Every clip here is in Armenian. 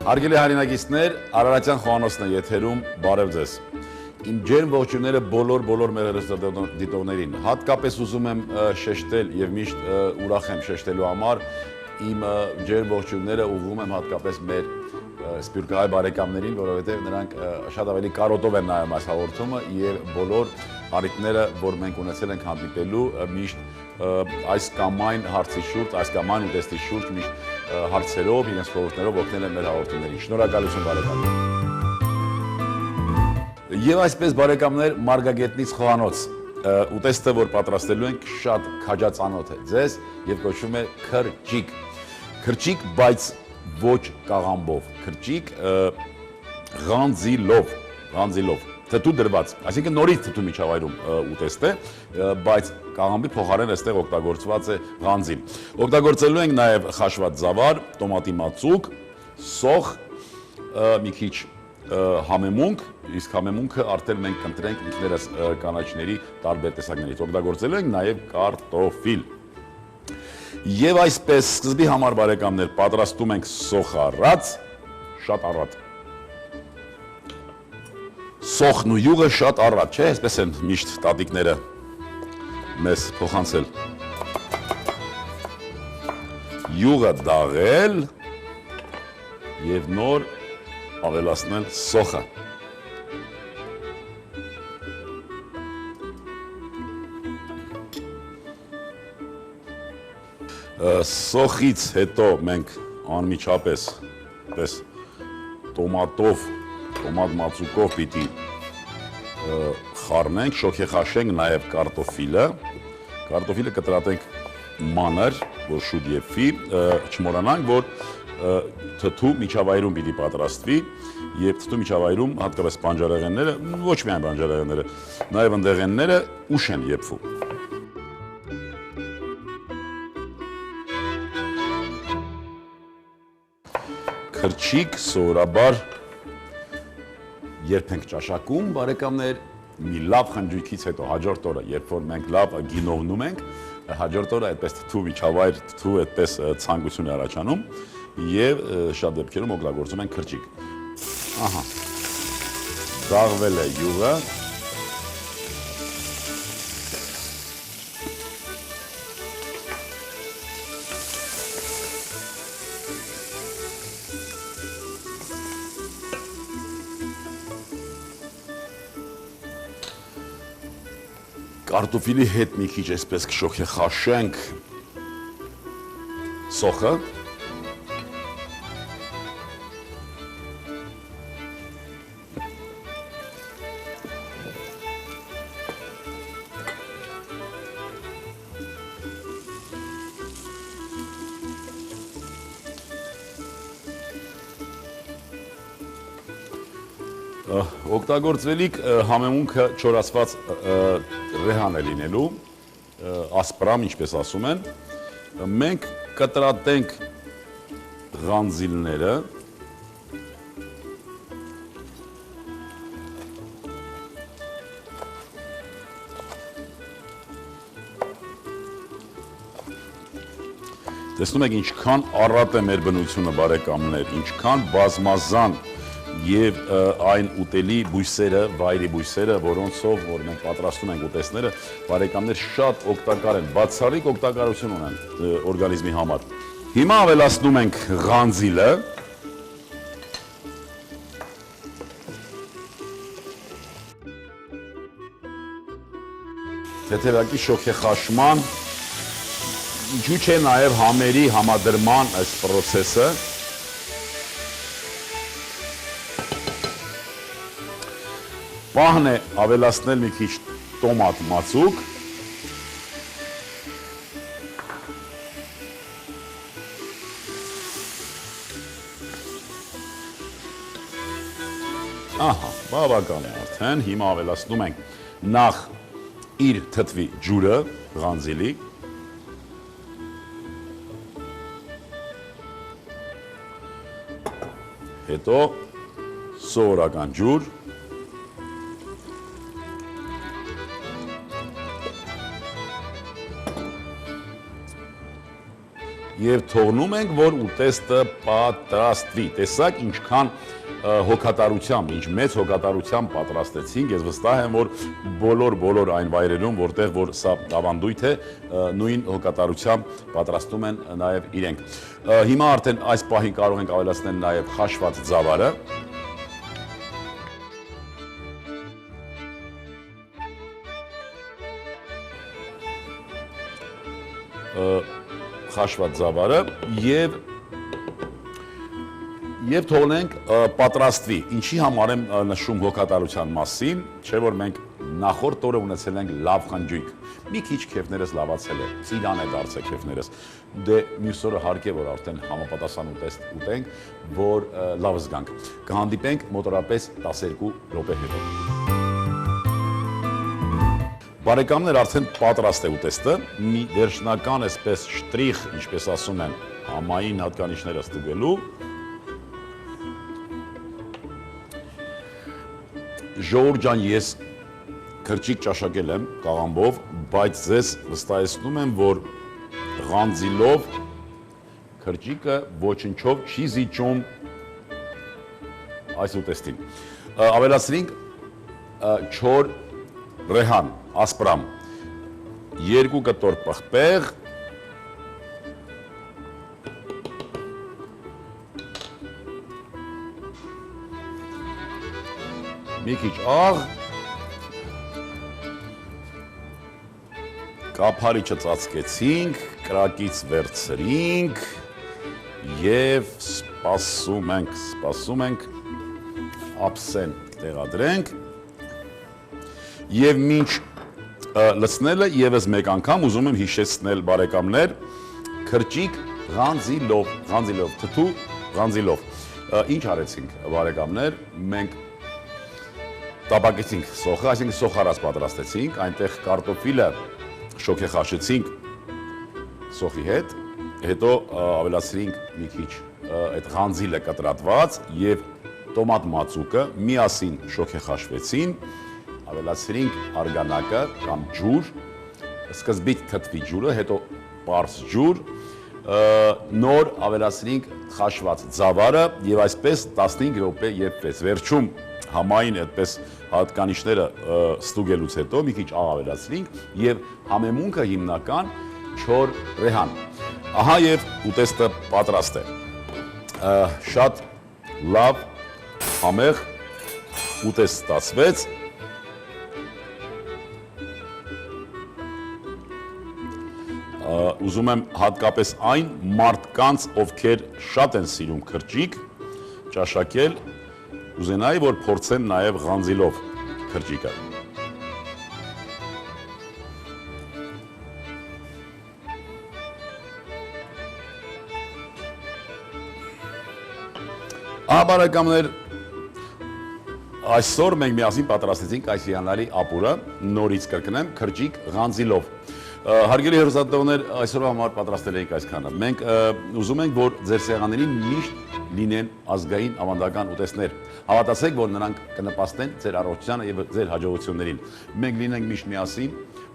Հարգելի հայրենակիցներ, Արարատյան Խոհանոցն է եթերում, բարև ձեզ։ Իմ ջերմ ողջույնները բոլոր մեր դիտողներին։ Հատկապես ուզում եմ շեշտել եւ միշտ ուրախ եմ շեշտելու համար իմ ջերմ ողջույնները ուղղում եմ հատկապես մեր սփյուռքահայ բարեկամներին, որովհետեւ նրանք շատ ավելի կարոտով են նայում այս հաղորդումը եւ բոլոր հարցերը, որ մենք ունեցել ենք հանդիպելու միշտ այս կամ այն հարցի շուրջ, այս կամ այն ուտեստի շուրջ միշտ հարցերով, իրենց խորհուրդներով օգնել են մեր հաղորդումներին։ Շնորհակալություն բարեկամներ։ Եվ այսպես բարեկամներ, Մարգագետնից Խոհանոց ուտեստը, որ պատրաստելու ենք, շատ քաջածանոթ է ձեզ եւ կոչվում է քրճիկ։ Քրճիկ, բայց ոչ կաղամբով, քրճիկ ղանձիլով, թթու դրված, այսինքն նորից թթու միջավայրում ուտեստ է, բայց կաղամբի փոխարեն այստեղ օգտագործված է ղանձիլ։ Օգտագործելու ենք նաև խաշված զավար, տոմատի մածուկ, սոխ, մի քիչ համեմունք, իսկ համեմունքը արդեն մենք կընտրենք ինքներս կանաչների տարբեր տեսակներից։ Օգտագործելու ենք նաև կարտոֆիլ։ Եվ այսպես սկզբի համար բարեկամներ պատրաստում ենք սոխը առած, շատ առատ։ Սոխն ու յուղը շատ առատ, չէ՞, այսպես են միշտ տատիկները մեզ փոխանցել։ Յուղը դաղել եւ նոր ավելացնել սոխը։ Սոխից հետո մենք անմիջապես տոմատ մածուկով պիտի խառնենք, շոգեխաշենք նաև կարտոֆիլը։ Կարտոֆիլը կտրատենք մանր, որ շուտ եփվի, չմոռանանք, որ թթու միջավայրում պիտի պատրաստվի եւ թթու միջավայրում հատկապես բանջարեղենները, ոչ միայն բանջարեղենները, նաև ընդեղենները ուշ են եփվում։ Քրճիկ սովորաբար երբ ենք ճաշակում, բարեկամներ, մի լավ խնջույքից հետո հաջորդ օրը, երբ որ մենք լավ գինովնում ենք, հաջորդ օրը այդպես թթու միջավայր, թթու այդպես ցանկություն է առաջանում եւ շատ դեպքերում օգտագործում ենք քրճիկ։ Ահա։ Դաղվել է յուղը։ Կարտոֆիլի հետ մի քիչ այսպես կշոգեխաշենք սոխը։ Օգտագործվելիք համեմունքը չորացված ռեհան է լինելու, ասպրամ, ինչպես ասում են, մենք կտրատենք ղանձիլները, տեսնում եք ինչքան առատ է մեր բնությունը բարեկամներ, ինչքան բազմազան եւ այն ուտելի բույսերը, վայրի բույսերը, որոնցով որ մենք պատրաստում ենք ուտեստները, բարեկամներ շատ օգտակար են, բացառիկ օգտակարություն ունեն օրգանիզմի համար։ Հիմա ավելացնում ենք ղանձիլը։ Թեթևակի շոգեխաշման, ինչու՞ չէ նաև համերի համադրման այս process-ը։ Պահն է ավելացնել մի քիչ տոմատ մածուկ։ Ահա, բավական է արդեն, հիմա ավելացնում ենք նախ իր թթվի ջուրը, ղանձիլի, հետո սովորական ջուր, եւ թողնում ենք, որ ուտեստը պատրաստվի։ Տեսակ ինչքան հոգատարությամբ, ինչ մեծ հոգատարությամբ պատրաստեցինք, ես վստահ եմ, որ բոլոր այն վայրերում, որտեղ որ սա ավանդույթ է, նույն հոգատարությամբ պատրաստում են նաեւ իրենք։ Հիմա արդեն այս պահին կարող ենք ավելացնել նաեւ խաշված ձավարը։ Խաշված ձավարը եւ թողնենք պատրաստվի։ Ինչի համար եմ նշում հոգատարության մասին, չէ՞ որ մենք նախորդ օրը ունեցել ենք լավ խնջույք։ Մի քիչ քեֆներս լավացել է, ծիրան է դարձել քեֆներս։ Դե մյուս օրը հարկ է որ արդեն համապատասխան ուտեստ ուտենք, որ լավ զգանք։ Կհանդիպենք մոտորապես 12 րոպե հետո։ Բարեկամներ, արդեն պատրաստ է ուտեստը, մի վերջնական այսպես շտրիխ, ինչպես ասում են, համային հատկանիշները ստուգելու։ Ժողովուրդ ջան, ես քրճիկ ճաշակել եմ կաղամբով, բայց ձեզ վստահեցնում եմ, որ ղանձիլով քրճիկը ոչնչով չի զիջում այս ուտեստին։ Ավելացրինք չոր ռեհան, ասպրամ, 2 կտոր պղպեղ, մի քիչ աղ, կափարիչը ծածկեցինք, կրակից վերցրինք եւ սպասում ենք, ափսեն տեղադրենք եւ մինչ լցնելը եւս մեկ անգամ ուզում եմ հիշեցնել բարեկամներ, քրճիկ ղանձիլով, թթու ղանձիլով։ Ինչ արեցինք բարեկամներ, մենք տապակեցինք սոխը, այսինքն սոխարած պատրաստեցինք, այնտեղ կարտոֆիլը շոքեխաշեցինք սոխի հետ, հետո ավելացրինք մի քիչ այդ ղանձիլը կտրատված եւ տոմատ մածուկը միասին շոքեխաշվեցին, ավելացրինք արգանակը կամ ջուր, սկզբից թթվի ջուրը, հետո պարզ ջուր, նոր ավելացրինք խաշված ձավարը եւ այսպես 15 րոպե եփվեց։ Վերջում համային այդպես հատկանիշները ստուգելուց հետո մի քիչ աղ ավելացրինք եւ համեմունքը հիմնական չոր ռեհան։ Ահա եւ ուտեստը պատրաստ է։ Շատ լավ համեղ ուտեստ ստացվեց։ Ուզում եմ հատկապես այն մարդկանց, ովքեր շատ են սիրում քրճիկ, ճաշակել, ուզենայի, որ փորձեն նաև ղանձիլով քրճիկը։ Բարեկամներ, այսօր մենք միասին պատրաստեցինք այս հիանալի ապուրը, նորից կրկնեմ, քրճիկ ղանձիլով։ Հարգելի հեռուստատիտողներ, այսօրվա համար պատրաստել ենք այսքանը։ Մենք ուզում ենք, որ ձեր սեղաններին միշտ լինեն ազգային ավանդական ուտեստներ։ Հավատացեք, որ նրանք կնպաստեն ձեր առողջությանը եւ ձեր հաջողություններին։ Մենք լինենք միշտ միասին,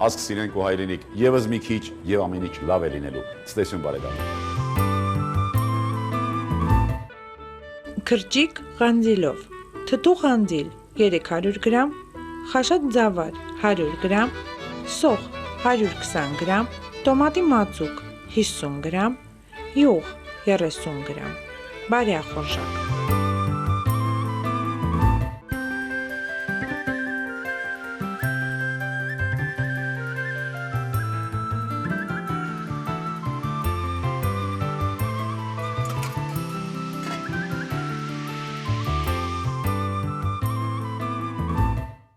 ազգ սիրենք ու հայրենիք, եւս մի քիչ եւ ամեն ինչ լավ է լինելու։ Ցտեսություն բարեկամներ։ Քրճիկ ղանձիլով, թթու ղանձիլ 300 գրամ, խաշած ձավար 100 գրամ, սոխ 120 գրամ, տոմատի մածուկ 50 գրամ, յուղ 30 գրամ, բարյախորժակ